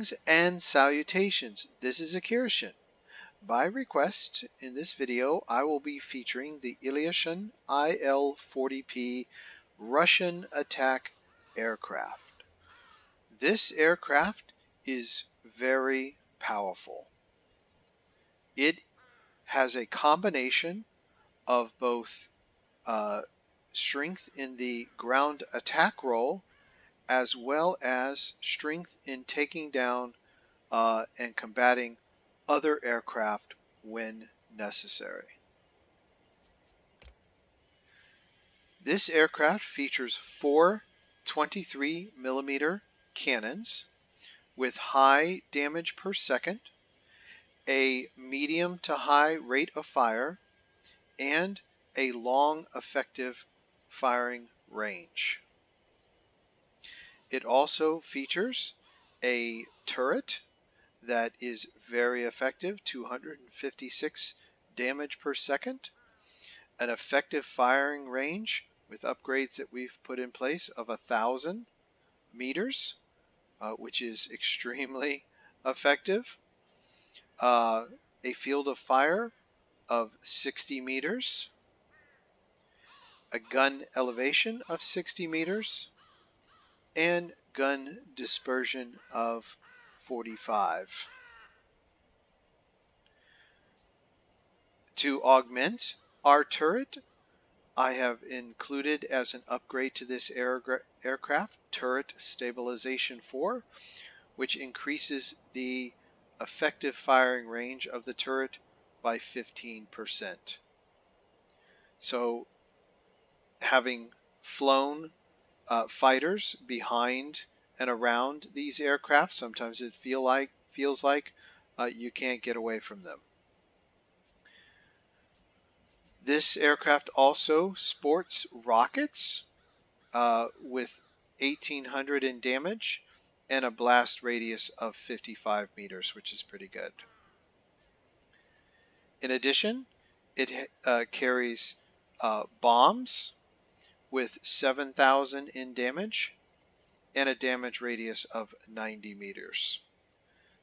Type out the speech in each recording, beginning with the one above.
Greetings and salutations. This is Akirishin. By request, in this video, I will be featuring the Ilyushin IL-40P Russian attack aircraft. This aircraft is very powerful. It has a combination of both strength in the ground attack role as well as strength in taking down and combating other aircraft when necessary. This aircraft features 4 23mm cannons with high damage per second, a medium to high rate of fire, and a long effective firing range. It also features a turret that is very effective, 256 damage per second, an effective firing range with upgrades that we've put in place of 1,000 meters, which is extremely effective, a field of fire of 60 meters, a gun elevation of 60 meters, and gun dispersion of 45. To augment our turret, I have included as an upgrade to this aircraft Turret Stabilization 4, which increases the effective firing range of the turret by 15%. So having flown fighters behind and around these aircraft, sometimes it feels like you can't get away from them. This aircraft also sports rockets with 1,800 in damage and a blast radius of 55 meters, which is pretty good. In addition, it carries bombs with 7,000 in damage and a damage radius of 90 meters.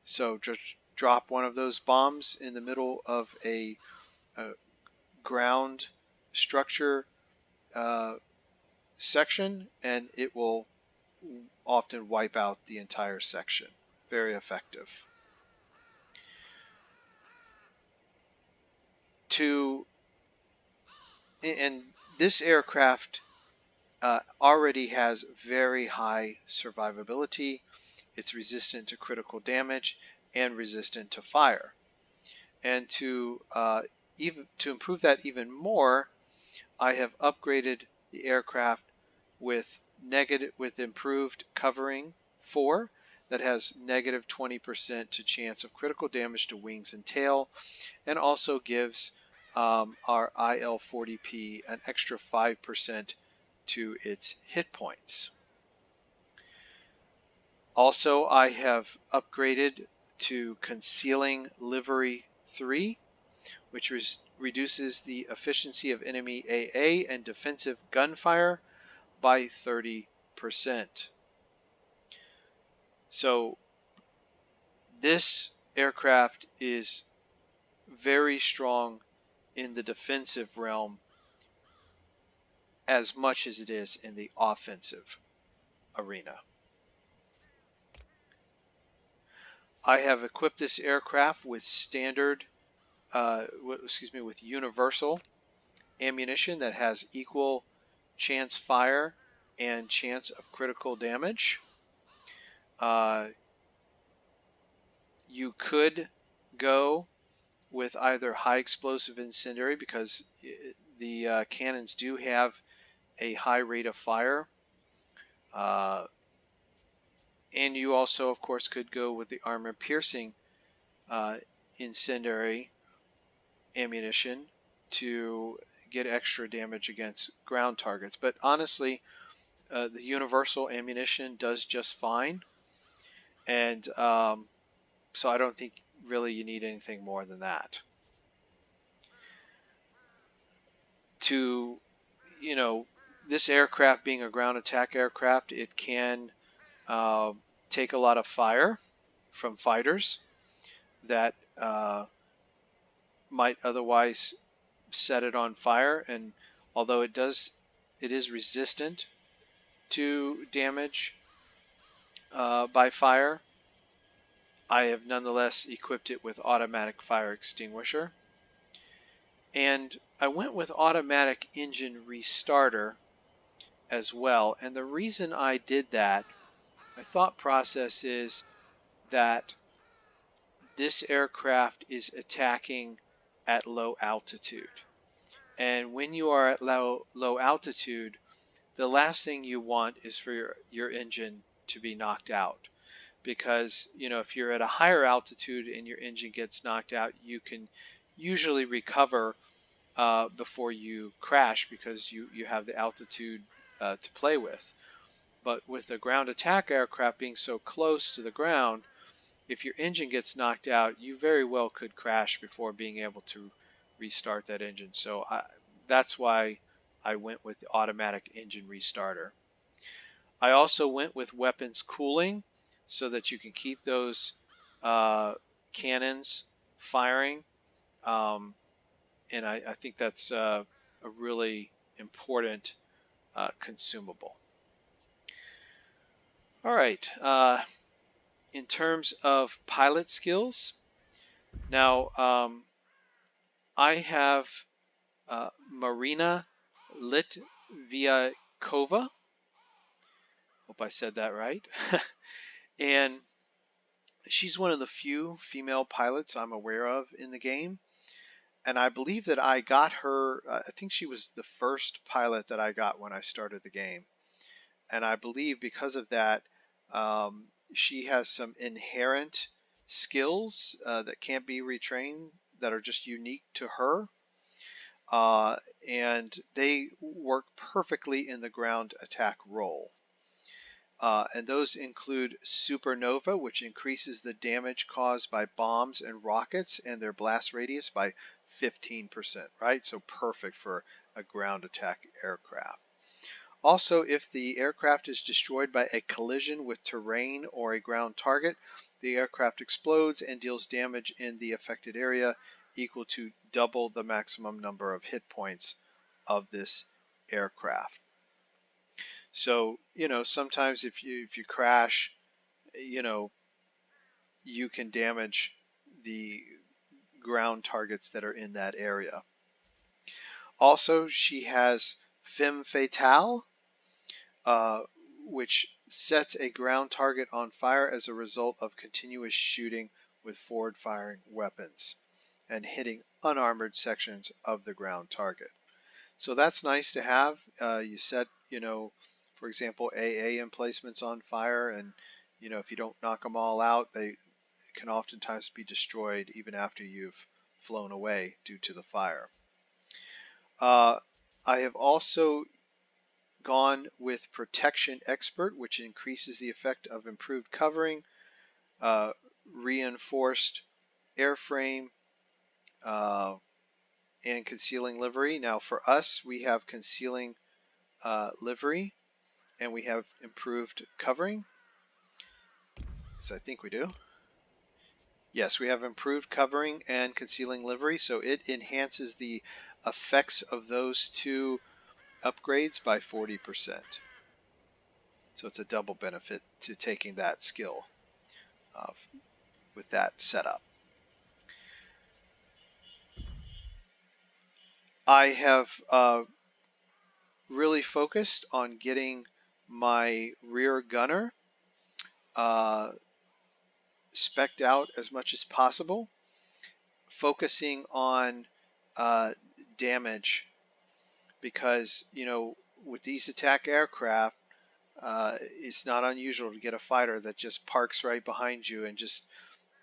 So just drop one of those bombs in the middle of a ground structure section and it will often wipe out the entire section. Very effective. And this aircraft already has very high survivability. It's resistant to critical damage and resistant to fire. And to improve that even more, I have upgraded the aircraft with improved covering 4 that has negative 20% to chance of critical damage to wings and tail, and also gives our IL-40P an extra 5% to its hit points. Also, I have upgraded to Concealing Livery 3, which reduces the efficiency of enemy AA and defensive gunfire by 30%. So this aircraft is very strong in the defensive realm as much as it is in the offensive arena. I have equipped this aircraft with with universal ammunition that has equal chance fire and chance of critical damage. You could go with either high explosive incendiary because the cannons do have a high rate of fire. And you also, of course, could go with the armor-piercing incendiary ammunition to get extra damage against ground targets. But honestly, the universal ammunition does just fine. And so I don't think really you need anything more than that. This aircraft being a ground attack aircraft, it can take a lot of fire, from fighters that might otherwise set it on fire. And although it is resistant to damage by fire, I have nonetheless equipped it with automatic fire extinguisher. And I went with automatic engine restarter as well. And the reason I did that, my thought process is that this aircraft is attacking at low altitude. And when you are at low altitude, the last thing you want is for your engine to be knocked out. Because, if you're at a higher altitude and your engine gets knocked out, you can usually recover before you crash because you have the altitude to play with. But with a ground attack aircraft being so close to the ground, if your engine gets knocked out, you very well could crash before being able to restart that engine. So that's why I went with the automatic engine restarter. I also went with weapons cooling so that you can keep those cannons firing. And I think that's a really important consumable. All right. In terms of pilot skills, now I have Marina Litviakova. Hope I said that right. And she's one of the few female pilots I'm aware of in the game. And I believe that I got her, I think she was the first pilot that I got when I started the game. And I believe because of that, she has some inherent skills that can't be retrained that are just unique to her. And they work perfectly in the ground attack role. And those include Supernova, which increases the damage caused by bombs and rockets and their blast radius by 15%, right? So perfect for a ground attack aircraft. Also, if the aircraft is destroyed by a collision with terrain or a ground target, the aircraft explodes and deals damage in the affected area equal to double the maximum number of hit points of this aircraft. So, sometimes if you crash, you can damage the ground targets that are in that area. Also, she has Femme Fatale, which sets a ground target on fire as a result of continuous shooting with forward-firing weapons and hitting unarmored sections of the ground target. So that's nice to have. You set, for example, AA emplacements on fire, and if you don't knock them all out, they can oftentimes be destroyed even after you've flown away due to the fire. I have also gone with Protection Expert, which increases the effect of improved covering, reinforced airframe, and concealing livery. Now for us, we have concealing livery, and we have improved covering. So I think we do. Yes, we have improved covering and concealing livery, so it enhances the effects of those two upgrades by 40%. So it's a double benefit to taking that skill with that setup. I have really focused on getting my rear gunner spec'd out as much as possible, focusing on damage, because with these attack aircraft, it's not unusual to get a fighter that just parks right behind you and just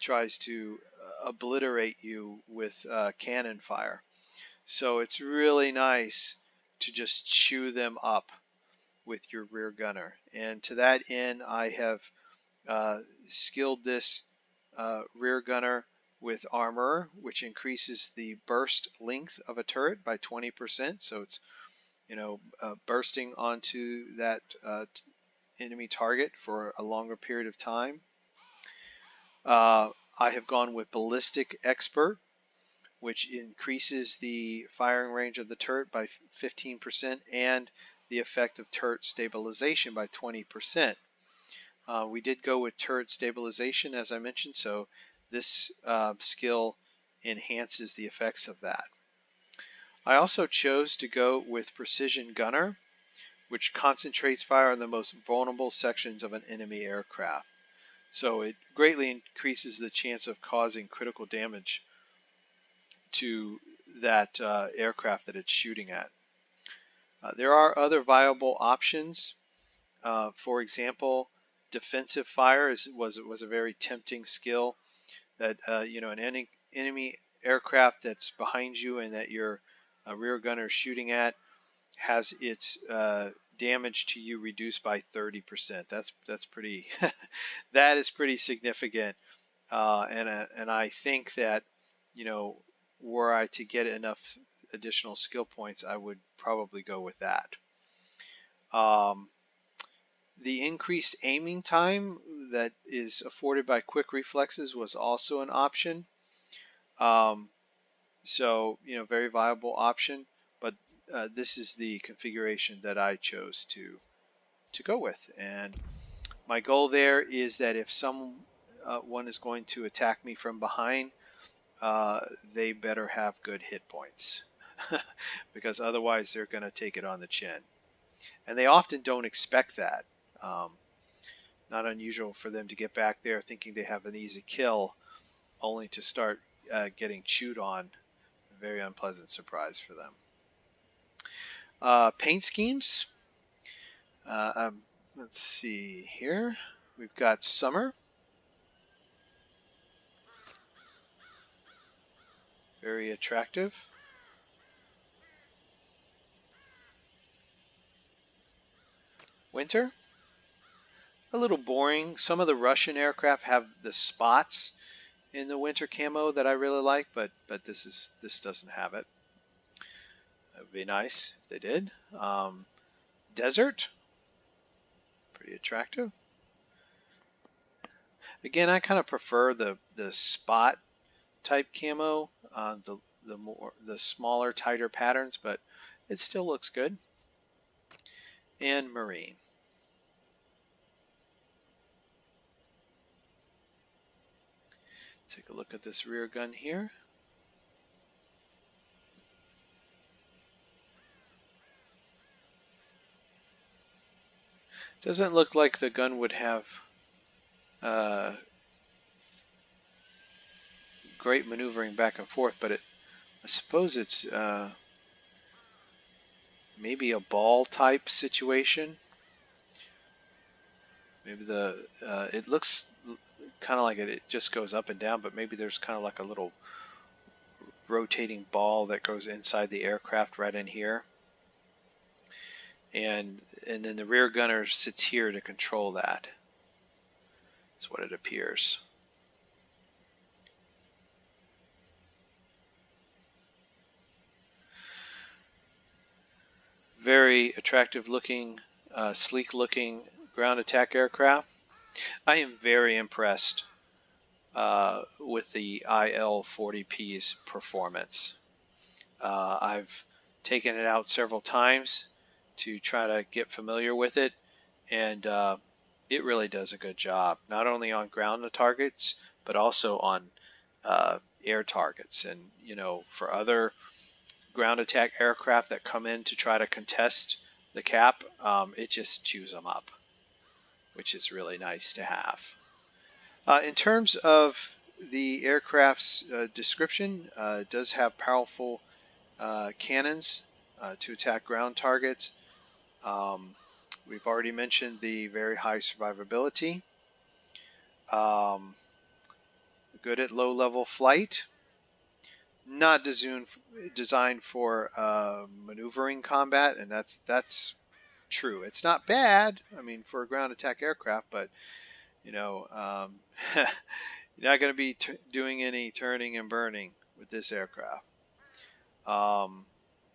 tries to obliterate you with cannon fire. So it's really nice to just chew them up with your rear gunner. And to that end, I have skilled this rear gunner with armor, which increases the burst length of a turret by 20%. So it's bursting onto that enemy target for a longer period of time. I have gone with Ballistic Expert, which increases the firing range of the turret by 15% and the effect of turret stabilization by 20%. We did go with turret stabilization, as I mentioned, so this skill enhances the effects of that. I also chose to go with Precision Gunner, which concentrates fire on the most vulnerable sections of an enemy aircraft. So it greatly increases the chance of causing critical damage to that aircraft that it's shooting at. There are other viable options. For example, defensive fire was a very tempting skill that an enemy aircraft that's behind you and that your rear gunner is shooting at has its damage to you reduced by 30%. That's pretty that is pretty significant, and I think that were I to get enough additional skill points, I would probably go with that. The increased aiming time that is afforded by quick reflexes was also an option. So very viable option, but this is the configuration that I chose to go with. And my goal there is that if someone is going to attack me from behind, they better have good hit points because otherwise they're going to take it on the chin. And they often don't expect that. Not unusual for them to get back there thinking they have an easy kill, only to start getting chewed on. A very unpleasant surprise for them. Paint schemes. Let's see here. We've got Summer. Very attractive. Winter. A little boring. Some of the Russian aircraft have the spots in the winter camo that I really like, but this doesn't have it. It would be nice if they did. Desert. Pretty attractive. Again, I kind of prefer the spot type camo, the smaller, tighter patterns, but it still looks good. And Marine. Take a look at this rear gun here. Doesn't look like the gun would have great maneuvering back and forth, but I suppose it's maybe a ball type situation. Maybe it looks kind of like it just goes up and down, but maybe there's kind of like a little rotating ball that goes inside the aircraft right in here. And then the rear gunner sits here to control that. That's what it appears. Very attractive looking, sleek looking ground attack aircraft. I am very impressed with the IL-40P's performance. I've taken it out several times to try to get familiar with it, and it really does a good job, not only on ground targets, but also on air targets. And for other ground attack aircraft that come in to try to contest the cap, it just chews them up, which is really nice to have. In terms of the aircraft's description, it does have powerful cannons to attack ground targets. We've already mentioned the very high survivability. Good at low-level flight. Not designed for maneuvering combat, and that's true. It's not bad, I mean, for a ground attack aircraft, but you're not going to be doing any turning and burning with this aircraft.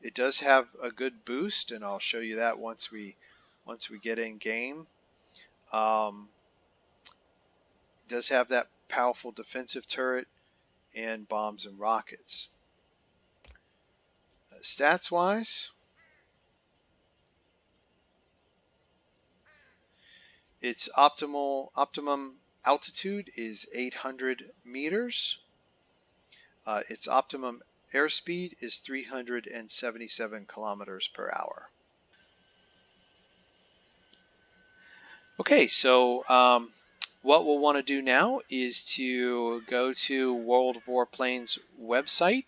It does have a good boost, and I'll show you that once we get in game. It does have that powerful defensive turret, and bombs and rockets. Stats wise, its optimum altitude is 800 meters. Its optimum airspeed is 377 kilometers per hour. Okay, so what we'll want to do now is to go to World of Warplanes website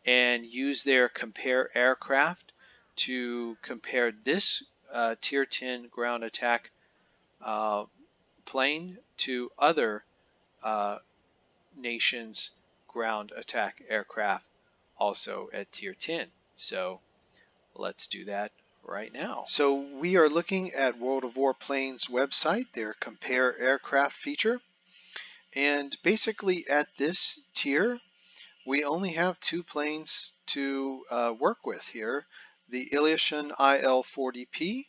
and use their compare aircraft to compare this Tier 10 ground attack plane to other nations' ground attack aircraft also at Tier 10. So let's do that right now. So we are looking at World of Warplanes website, their compare aircraft feature. And basically at this tier, we only have two planes to work with here, the Ilyushin IL-40P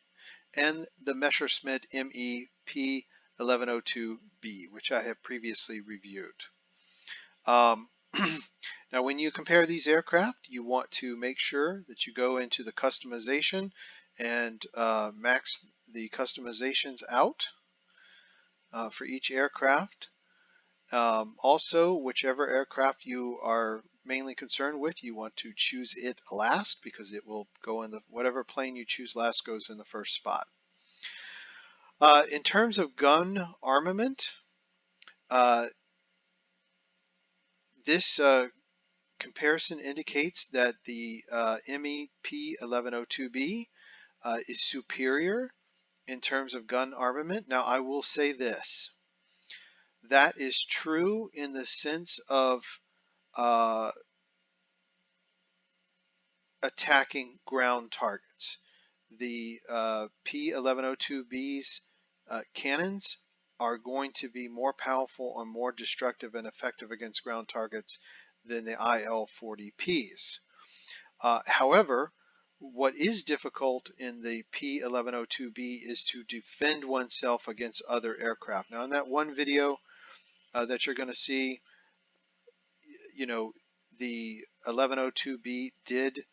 and the Messerschmitt MEP-1102B, which I have previously reviewed. Now, when you compare these aircraft, you want to make sure that you go into the customization and max the customizations out for each aircraft. Also, whichever aircraft you are mainly concerned with, you want to choose it last because it will go in the whatever plane you choose last goes in the first spot. In terms of gun armament, this comparison indicates that the MEP-1102B is superior in terms of gun armament. Now, I will say this. That is true in the sense of attacking ground targets. The P-1102B's cannons are going to be more powerful and more destructive and effective against ground targets than the IL-40Ps. However, what is difficult in the P-1102B is to defend oneself against other aircraft. Now, in that one video that you're going to see, you know, the 1102B did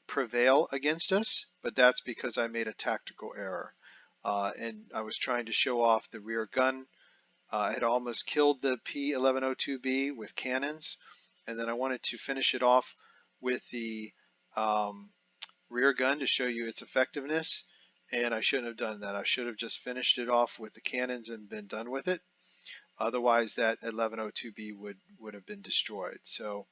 prevail against us, but that's because I made a tactical error. And I was trying to show off the rear gun. I had almost killed the P-1102B with cannons, and then I wanted to finish it off with the rear gun to show you its effectiveness, and I shouldn't have done that. I should have just finished it off with the cannons and been done with it. Otherwise, that 1102B would have been destroyed. So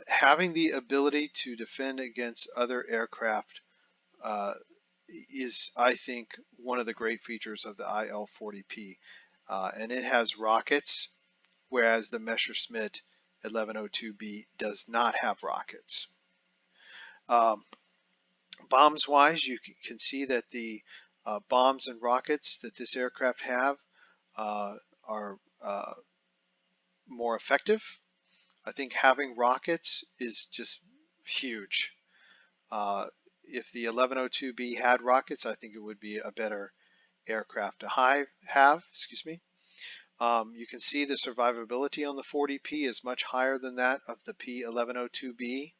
having the ability to defend against other aircraft is, I think, one of the great features of the IL-40P. And it has rockets, whereas the Messerschmitt 1102B does not have rockets. Bombs-wise, you can see that the bombs and rockets that this aircraft have are more effective. I think having rockets is just huge. If the 1102B had rockets, I think it would be a better aircraft to have. Excuse me. You can see the survivability on the 40P is much higher than that of the P-1102B.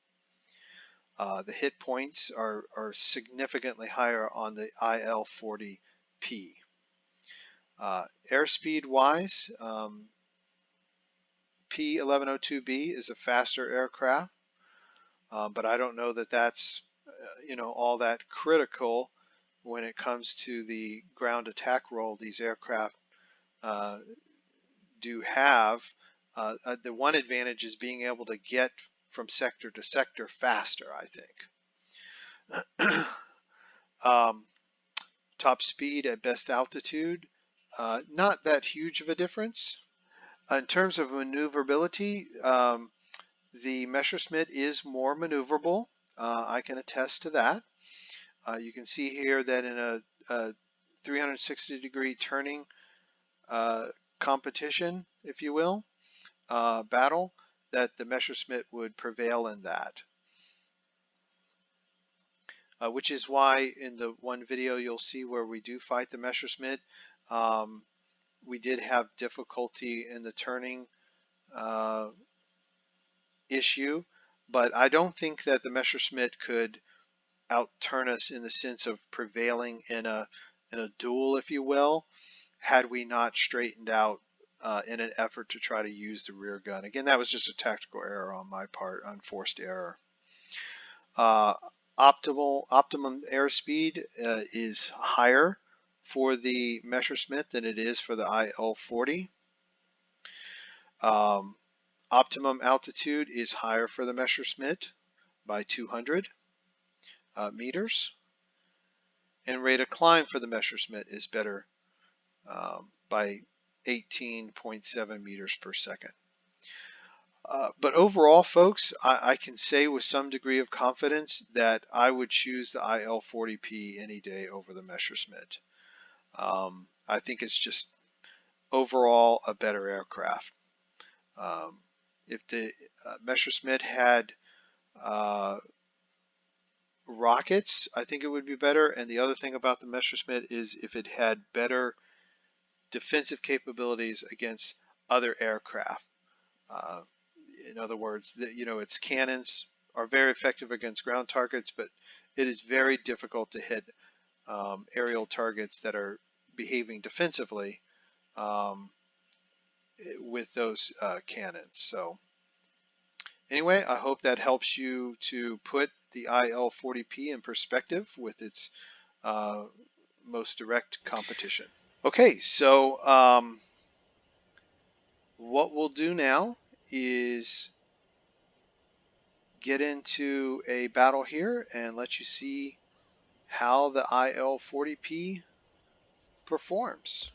The hit points are significantly higher on the IL-40P. Airspeed wise, P-1102B is a faster aircraft, but I don't know that that's all that critical when it comes to the ground attack role these aircraft do have. The one advantage is being able to get from sector to sector faster, I think. Top speed at best altitude, not that huge of a difference. In terms of maneuverability, the Messerschmitt is more maneuverable. I can attest to that. You can see here that in a 360-degree turning competition, if you will, battle, that the Messerschmitt would prevail in that. Which is why in the one video you'll see where we do fight the Messerschmitt, we did have difficulty in the turning issue, but I don't think that the Messerschmitt could outturn us in the sense of prevailing in a duel, if you will, had we not straightened out in an effort to try to use the rear gun. Again, that was just a tactical error on my part, unforced error. Optimum airspeed is higher for the Messerschmitt than it is for the IL-40. Optimum altitude is higher for the Messerschmitt by 200 meters, and rate of climb for the Messerschmitt is better by 18.7 meters per second. But overall, folks, I can say with some degree of confidence that I would choose the IL-40P any day over the Messerschmitt. I think it's just overall a better aircraft. If the Messerschmitt had rockets, I think it would be better. And the other thing about the Messerschmitt is if it had better defensive capabilities against other aircraft. In other words, its cannons are very effective against ground targets, but it is very difficult to hit aerial targets that are behaving defensively with those cannons. So anyway, I hope that helps you to put the IL-40P in perspective with its most direct competition. Okay, so what we'll do now is get into a battle here and let you see how the IL-40P performs.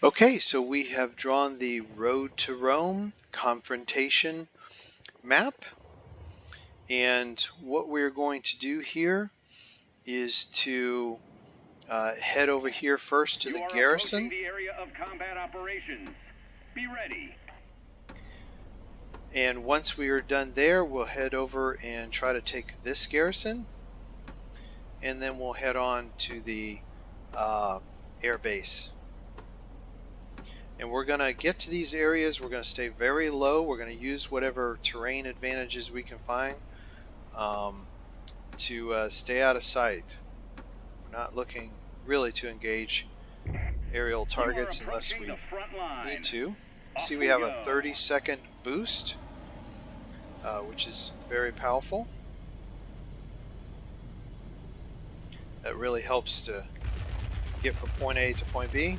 Okay, so we have drawn the Road to Rome confrontation map, and what we're going to do here is to head over here first to the garrison. The area of combat operations. Be ready. And once we are done there, we'll head over and try to take this garrison, and then we'll head on to the air base. And we're going to get to these areas. We're going to stay very low. We're going to use whatever terrain advantages we can find to stay out of sight. We're not looking really to engage aerial targets unless we need to. See, we have a 30-second boost, which is very powerful. That really helps to get from point A to point B.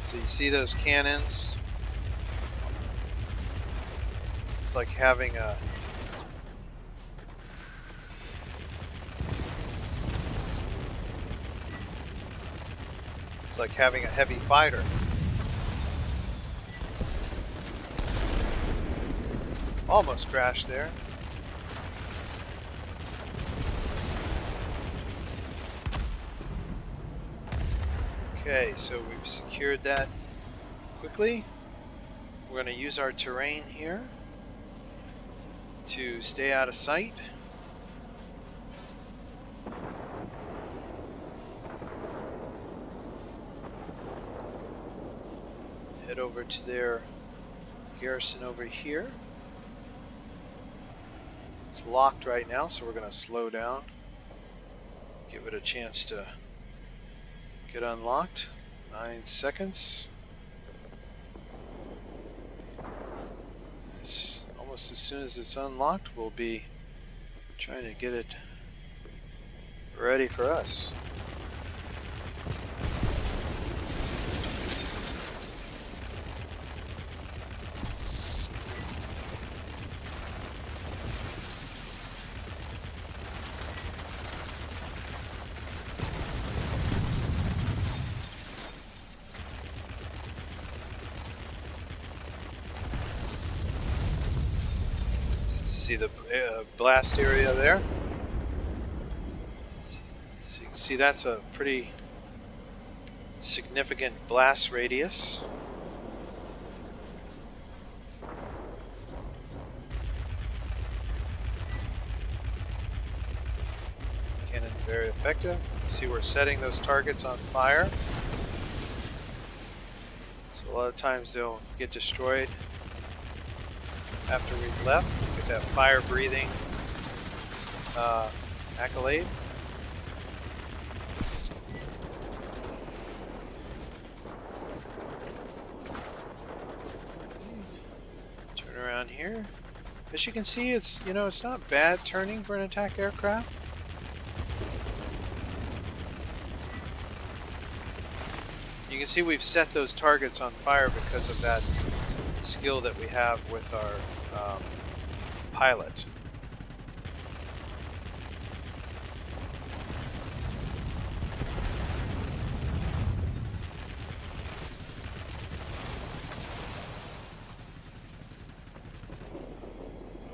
So you see those cannons. It's like having a heavy fighter. Almost crashed there. Okay, so we've secured that quickly. We're going to use our terrain here to stay out of sight. Head over to their garrison over here. It's locked right now, so we're going to slow down, give it a chance to get unlocked. 9 seconds. Almost as soon as it's unlocked, we'll be trying to get it ready for us. See the blast area there. So you can see that's a pretty significant blast radius. very effective. See, we're setting those targets on fire. So a lot of times they'll get destroyed after we've left. Get that fire breathing accolade. Turn around here. As you can see, it's it's not bad turning for an attack aircraft. You can see we've set those targets on fire because of that skill that we have with our pilot.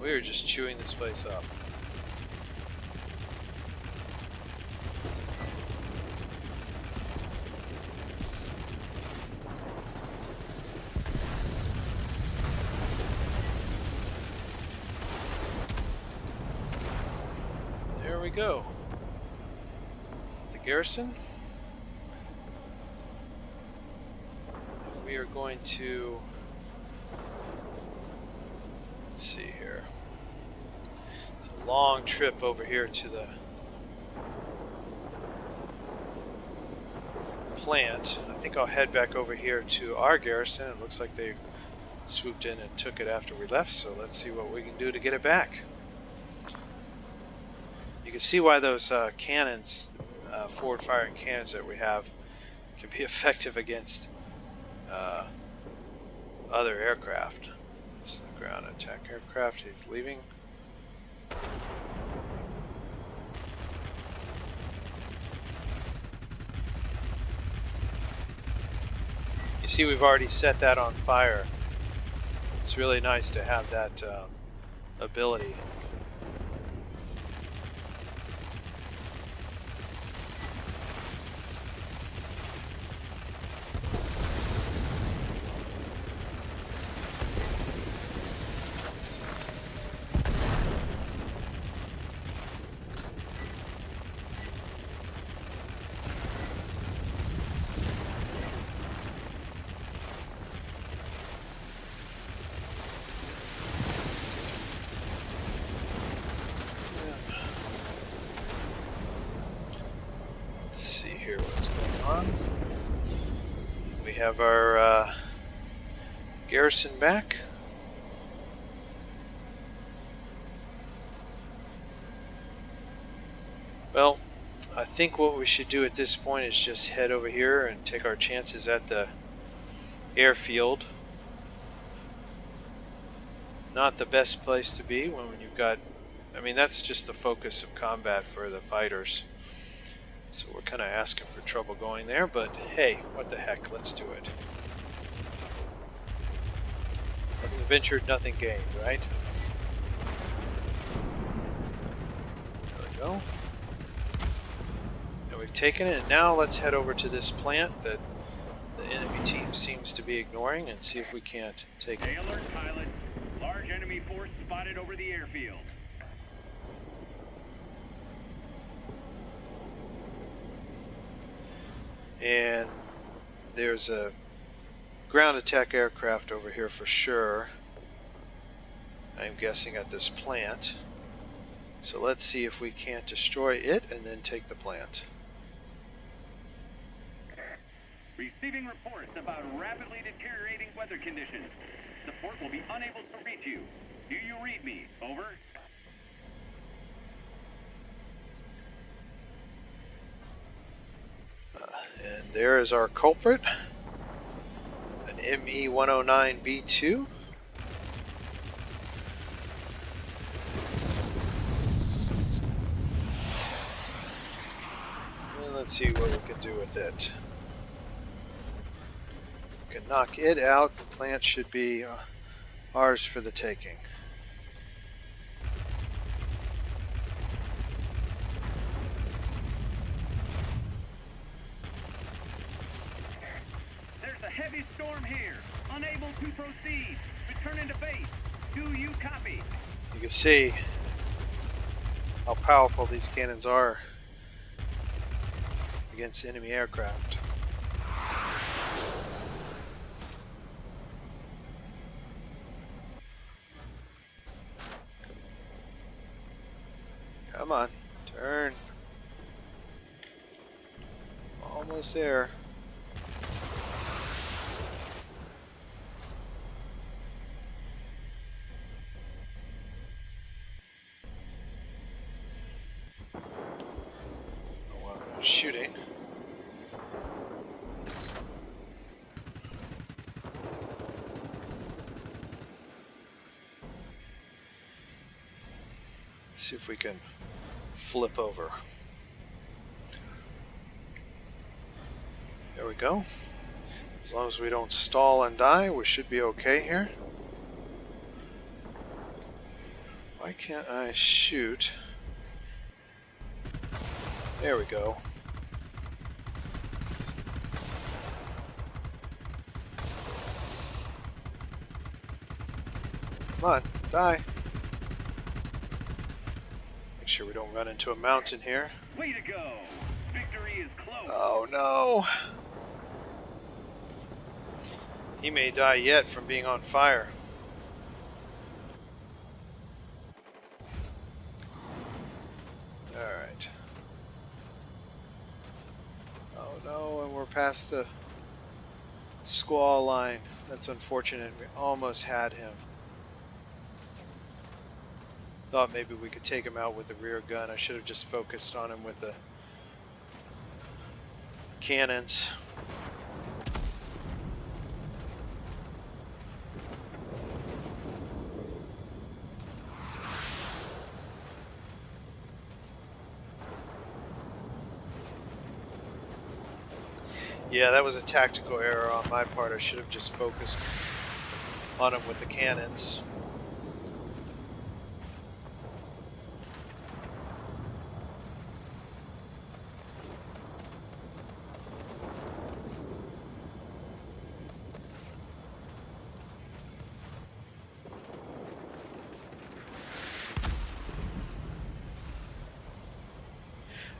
We were just chewing this place up. There we go. The garrison. We are going to, let's see here. It's a long trip over here to the plant. I think I'll head back over here to our garrison. It looks like they swooped in and took it after we left, so let's see what we can do to get it back. You can see why those cannons, forward firing cannons that we have, can be effective against other aircraft. This is the ground attack aircraft. He's leaving. You see, we've already set that on fire. It's really nice to have that ability. We have our garrison back. Well, I think what we should do at this point is just head over here and take our chances at the airfield. Not the best place to be when you've got, I mean, that's just the focus of combat for the fighters. So we're kind of asking for trouble going there, but hey, what the heck, let's do it. Nothing ventured, nothing gained, right? There we go. And we've taken it, and now let's head over to this plant that the enemy team seems to be ignoring and see if we can't take it. Stay alert, pilots. Large enemy force spotted over the airfield. And there's a ground attack aircraft over here for sure. I'm guessing at this plant. So let's see if we can't destroy it and then take the plant. Receiving reports about rapidly deteriorating weather conditions. Support will be unable to reach you. Do you read me? Over. And there is our culprit, an ME-109B2. And let's see what we can do with it. We can knock it out. The plant should be ours for the taking. Heavy storm here. Unable to proceed. Return into base. Do you copy? You can see how powerful these cannons are against enemy aircraft. Come on, turn. Almost there. Shooting. Let's see if we can flip over. There we go. As long as we don't stall and die, we should be okay here. Why can't I shoot? There we go. Come on, die. Make sure we don't run into a mountain here. Way to go! Victory is close. Oh no! He may die yet from being on fire. Alright. Oh no, and we're past the squall line. That's unfortunate. We almost had him. Thought maybe we could take him out with the rear gun. I should have just focused on him with the cannons. Yeah, that was a tactical error on my part. I should have just focused on him with the cannons.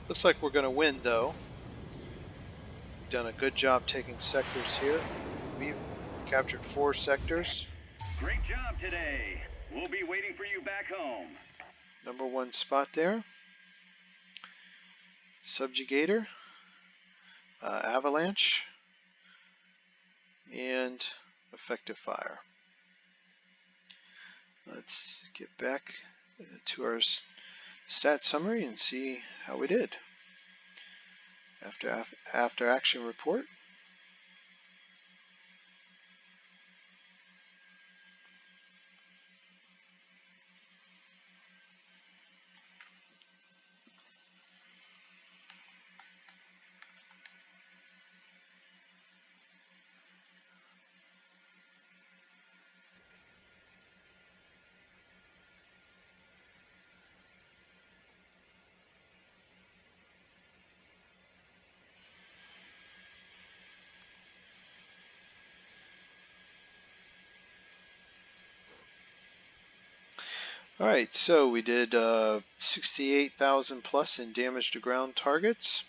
Looks like we're going to win, though. We've done a good job taking sectors here. We've captured 4 sectors. Great job today. We'll be waiting for you back home. Number 1 spot there. Subjugator. Avalanche. And effective fire. Let's get back to our stat summary and see how we did. After action report. Alright, so we did 68,000 plus in damage to ground targets.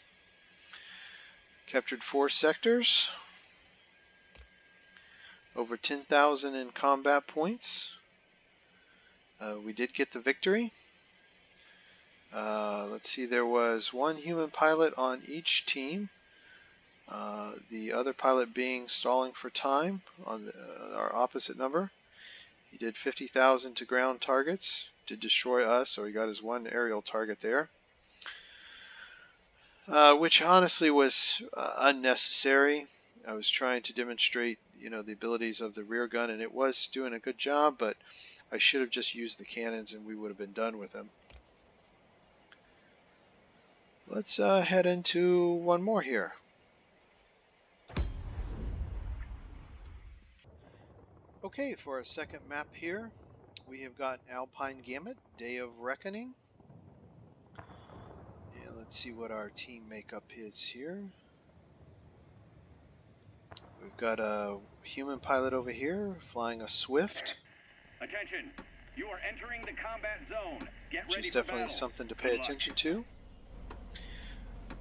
Captured 4 sectors. Over 10,000 in combat points. We did get the victory. Let's see, there was 1 human pilot on each team. The other pilot being stalling for time on our opposite number. He did 50,000 to ground targets, did destroy us, so he got his 1 aerial target there. Which honestly was unnecessary. I was trying to demonstrate, the abilities of the rear gun, and it was doing a good job, but I should have just used the cannons and we would have been done with him. Let's head into one more here. Okay, for our second map here, we have got Alpine Gamut, Day of Reckoning. And let's see what our team makeup is here. We've got a human pilot over here flying a Swift. Attention, you are entering the combat zone. Get ready Which is for definitely battle. something to pay attention to.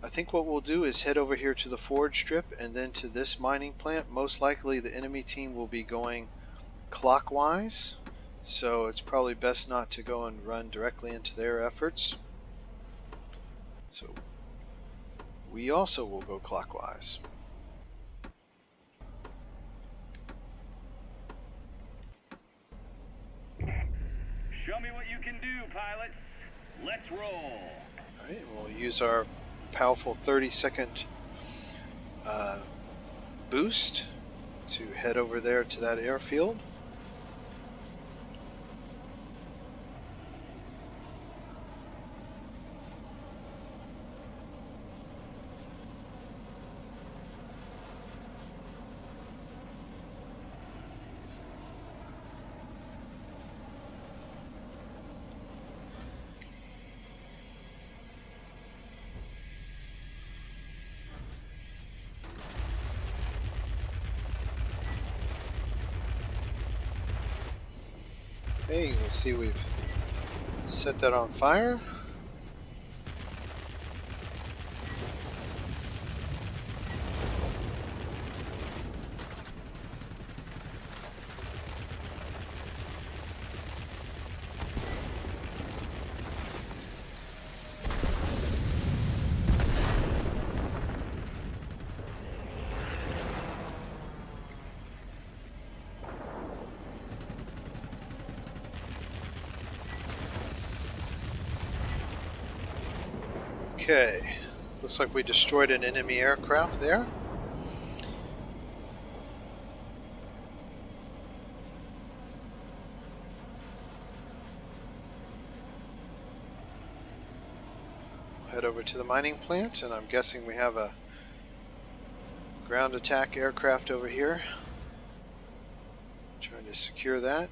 I think what we'll do is head over here to the forge strip and then to this mining plant. Most likely the enemy team will be going clockwise, so it's probably best not to go and run directly into their efforts. So we also will go clockwise. Show me what you can do, pilots. Let's roll. Alright, and we'll use our powerful 30-second boost to head over there to that airfield. Okay, you'll see we've set that on fire. Okay, looks like we destroyed an enemy aircraft there. Head over to the mining plant, and I'm guessing we have a ground attack aircraft over here. Trying to secure that.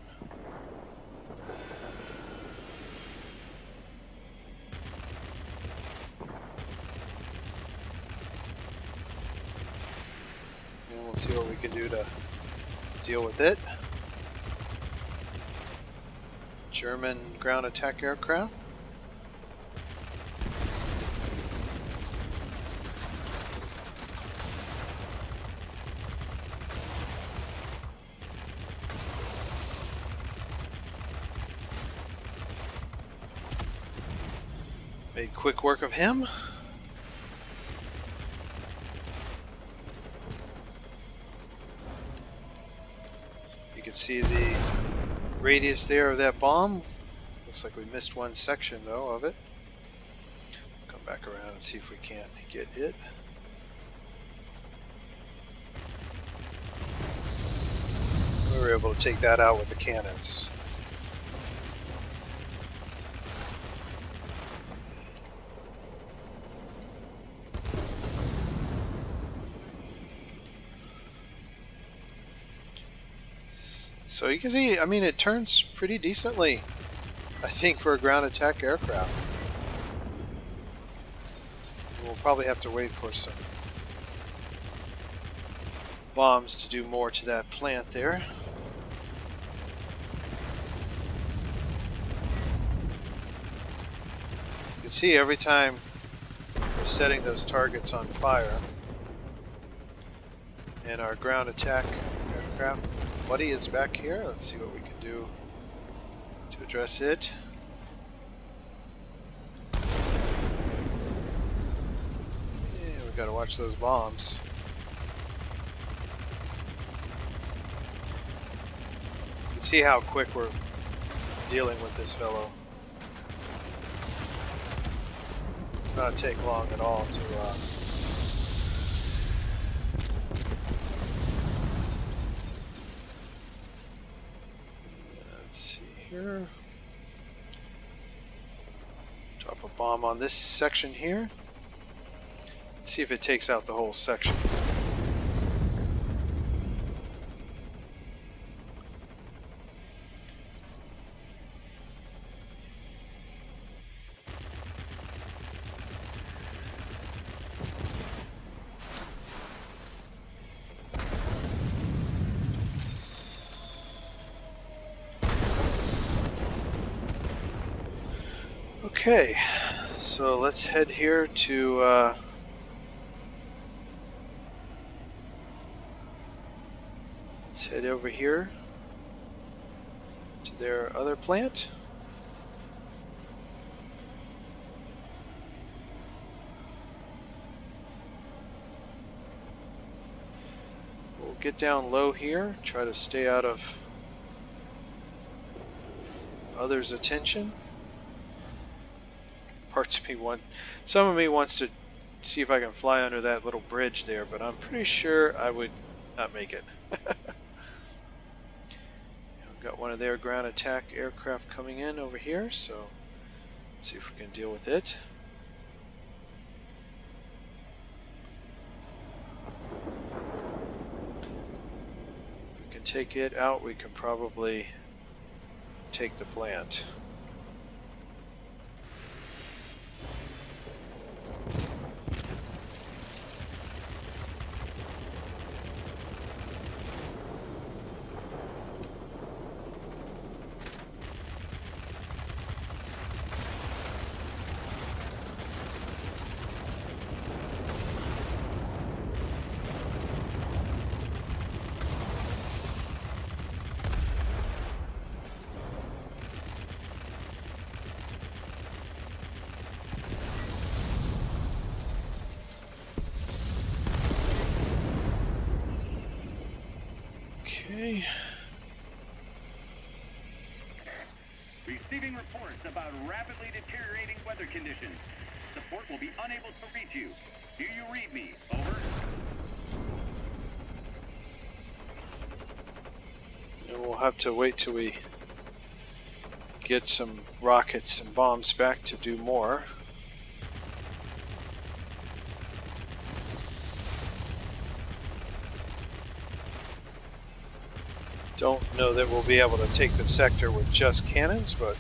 We'll see what we can do to deal with it. German ground attack aircraft. Made quick work of him. See the radius there of that bomb. Looks like we missed one section though of it. Come back around and see if we can't get it. We were able to take that out with the cannons. So you can see, I mean, it turns pretty decently, I think, for a ground attack aircraft. We'll probably have to wait for some bombs to do more to that plant there. You can see every time we're setting those targets on fire, and our ground attack aircraft buddy is back here. Let's see what we can do to address it. Yeah, we've got to watch those bombs. You can see how quick we're dealing with this fellow. It's not take long at all to here. Drop a bomb on this section here. Let's see if it takes out the whole section. Okay, so let's head here to Let's head over here to their other plant. We'll get down low here, try to stay out of others' attention. Some of me wants to see if I can fly under that little bridge there, but I'm pretty sure I would not make it. We've got one of their ground attack aircraft coming in over here, so let's see if we can deal with it. If we can take it out, we can probably take the plant. Okay. Receiving reports about rapidly deteriorating weather conditions. Support will be unable to reach you. Do you read me? Over. And we'll have to wait till we get some rockets and bombs back to do more. Don't know that we'll be able to take the sector with just cannons, but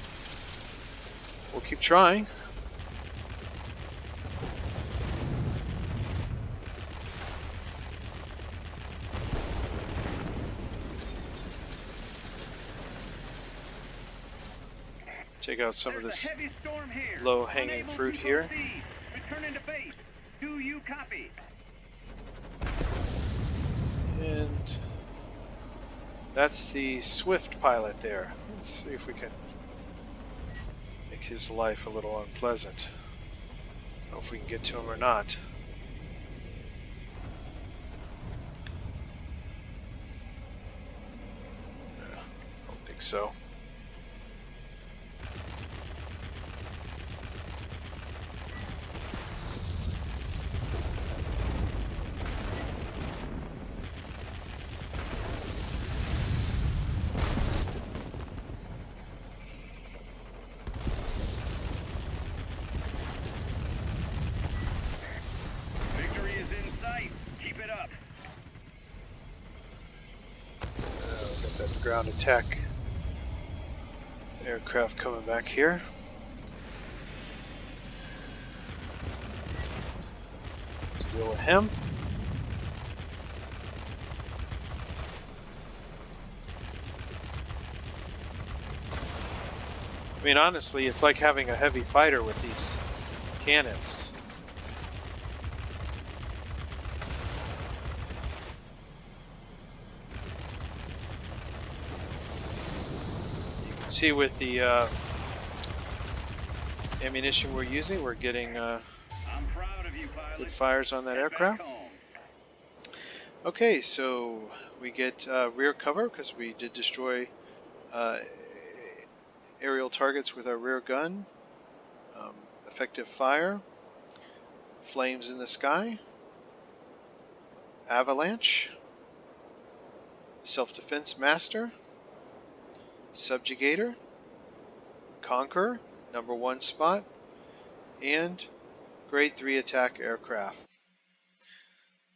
we'll keep trying. Take out some of this low-hanging fruit here. Return into base. Do you copy? And that's the Swift pilot there. Let's see if we can make his life a little unpleasant. I don't know if we can get to him or not. I don't think so. Ground attack aircraft coming back here. To deal with him. I mean, honestly, it's like having a heavy fighter with these cannons. See, with the ammunition we're using, we're getting I'm proud of you, pilot. good fires on that aircraft. Okay, so we get rear cover because we did destroy aerial targets with our rear gun. Effective fire, flames in the sky, avalanche, self-defense master, subjugator, conqueror, #1 spot, and grade 3 attack aircraft,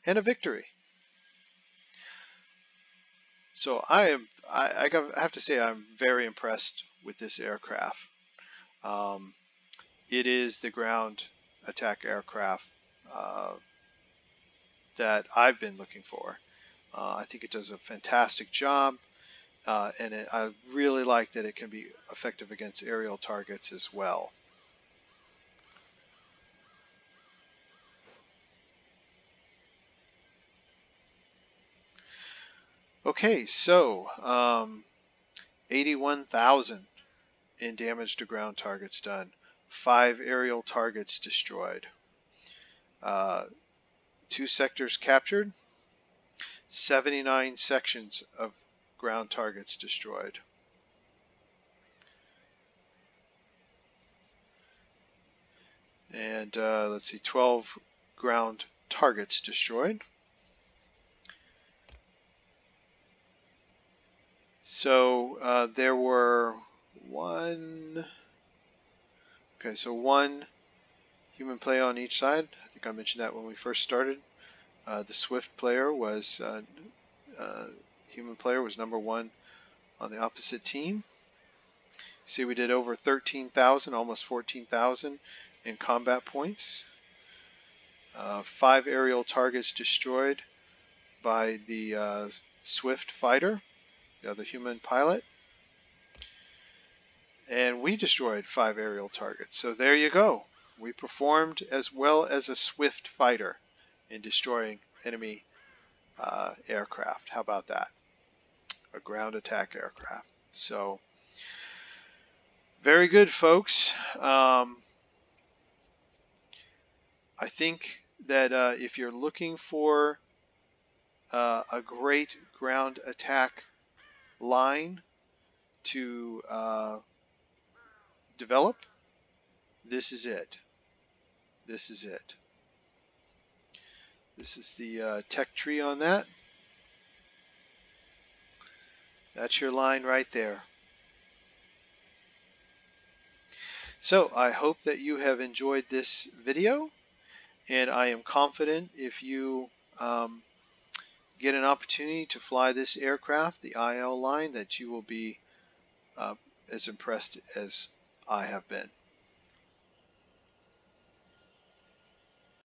and a victory. So I have to say I'm very impressed with this aircraft. It is the ground attack aircraft that I've been looking for. I think it does a fantastic job, and I really like that it can be effective against aerial targets as well. Okay, so 81,000 in damage to ground targets done. 5 aerial targets destroyed. 2 sectors captured. 79 sections of ground targets destroyed. And let's see, 12 ground targets destroyed. So there were one human player on each side. I think I mentioned that when we first started. The Swift player was human player was number 1 on the opposite team. See, we did over 13,000, almost 14,000 in combat points. 5 aerial targets destroyed by the Swift fighter, the other human pilot. And we destroyed 5 aerial targets. So there you go. We performed as well as a Swift fighter in destroying enemy aircraft. How about that? A ground attack aircraft. So very good, folks. I think that if you're looking for a great ground attack line to develop, this is it. This is it. This is the tech tree on that. That's your line right there. So I hope that you have enjoyed this video, and I am confident if you get an opportunity to fly this aircraft, the IL line, that you will be as impressed as I have been.